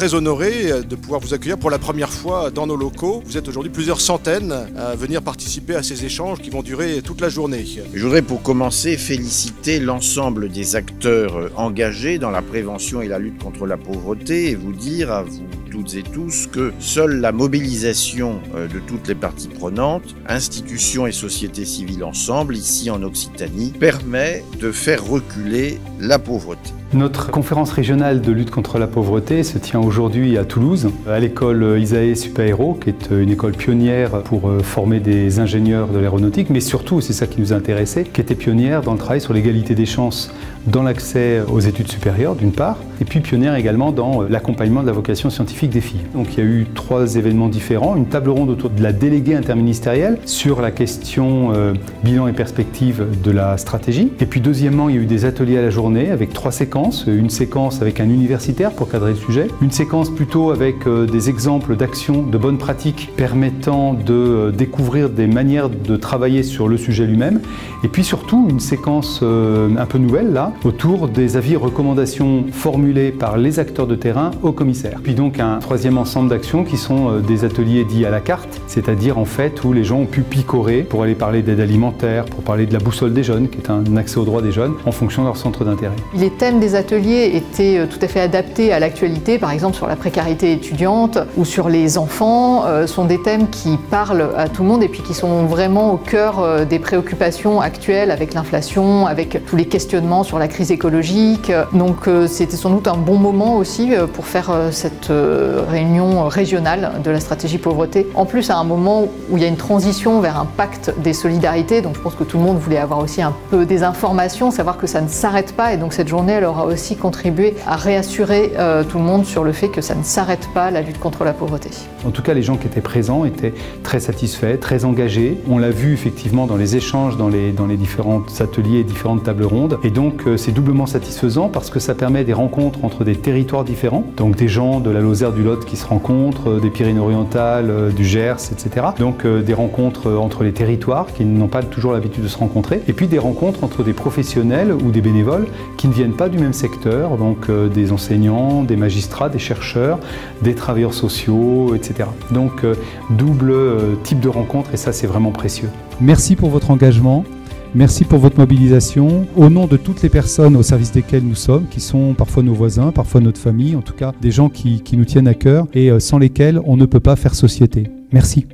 très honorés de pouvoir vous accueillir pour la première fois dans nos locaux. Vous êtes aujourd'hui plusieurs centaines à venir participer à ces échanges qui vont durer toute la journée. Je voudrais pour commencer féliciter l'ensemble des acteurs engagés dans la prévention et la lutte contre la pauvreté et vous dire à vous toutes et tous que seule la mobilisation de toutes les parties prenantes, institutions et sociétés civiles ensemble, ici en Occitanie, permet de faire reculer la pauvreté. Notre conférence régionale de lutte contre la pauvreté se tient aujourd'hui à Toulouse, à l'école Isae Super-Héros, qui est une école pionnière pour former des ingénieurs de l'aéronautique, mais surtout, c'est ça qui nous a intéressés, qui était pionnière dans le travail sur l'égalité des chances dans l'accès aux études supérieures, d'une part, et puis pionnière également dans l'accompagnement de la vocation scientifique des filles. Donc il y a eu 3 événements différents, une table ronde autour de la déléguée interministérielle sur la question bilan et perspective de la stratégie, et puis deuxièmement, il y a eu des ateliers à la journée avec 3 séquences, une séquence avec un universitaire pour cadrer le sujet, une séquence plutôt avec des exemples d'actions, de bonnes pratiques permettant de découvrir des manières de travailler sur le sujet lui-même, et puis surtout une séquence un peu nouvelle là, autour des avis et recommandations formulés par les acteurs de terrain au commissaire. Puis donc un 3e ensemble d'actions qui sont des ateliers dits à la carte, c'est-à-dire en fait où les gens ont pu picorer pour aller parler d'aide alimentaire, pour parler de la boussole des jeunes, qui est un accès aux droits des jeunes, en fonction de leur centre d'intérêt. Les thèmes des ateliers étaient tout à fait adaptés à l'actualité, par exemple sur la précarité étudiante ou sur les enfants, sont des thèmes qui parlent à tout le monde et puis qui sont vraiment au cœur des préoccupations actuelles avec l'inflation, avec tous les questionnements sur la crise écologique. Donc c'était sans doute un bon moment aussi pour faire cette réunion régionale de la stratégie pauvreté. En plus à un moment où il y a une transition vers un pacte des solidarités, donc je pense que tout le monde voulait avoir aussi un peu des informations, savoir que ça ne s'arrête pas, et donc cette journée elle aura aussi contribué à réassurer tout le monde sur le fait que ça ne s'arrête pas, la lutte contre la pauvreté. En tout cas les gens qui étaient présents étaient très satisfaits, très engagés. On l'a vu effectivement dans les échanges, dans les différents ateliers et différentes tables rondes, et donc c'est doublement satisfaisant parce que ça permet des rencontres entre des territoires différents, donc des gens de la Lozère, du Lot qui se rencontrent, des Pyrénées-Orientales, du Gers, etc. Donc des rencontres entre les territoires qui n'ont pas toujours l'habitude de se rencontrer, et puis des rencontres entre des professionnels ou des bénévoles qui ne viennent pas du même secteur, donc des enseignants, des magistrats, des chercheurs, des travailleurs sociaux, etc. Donc double type de rencontre, et ça c'est vraiment précieux. Merci pour votre engagement. Merci pour votre mobilisation. Au nom de toutes les personnes au service desquelles nous sommes, qui sont parfois nos voisins, parfois notre famille, en tout cas des gens qui nous tiennent à cœur et sans lesquels on ne peut pas faire société. Merci.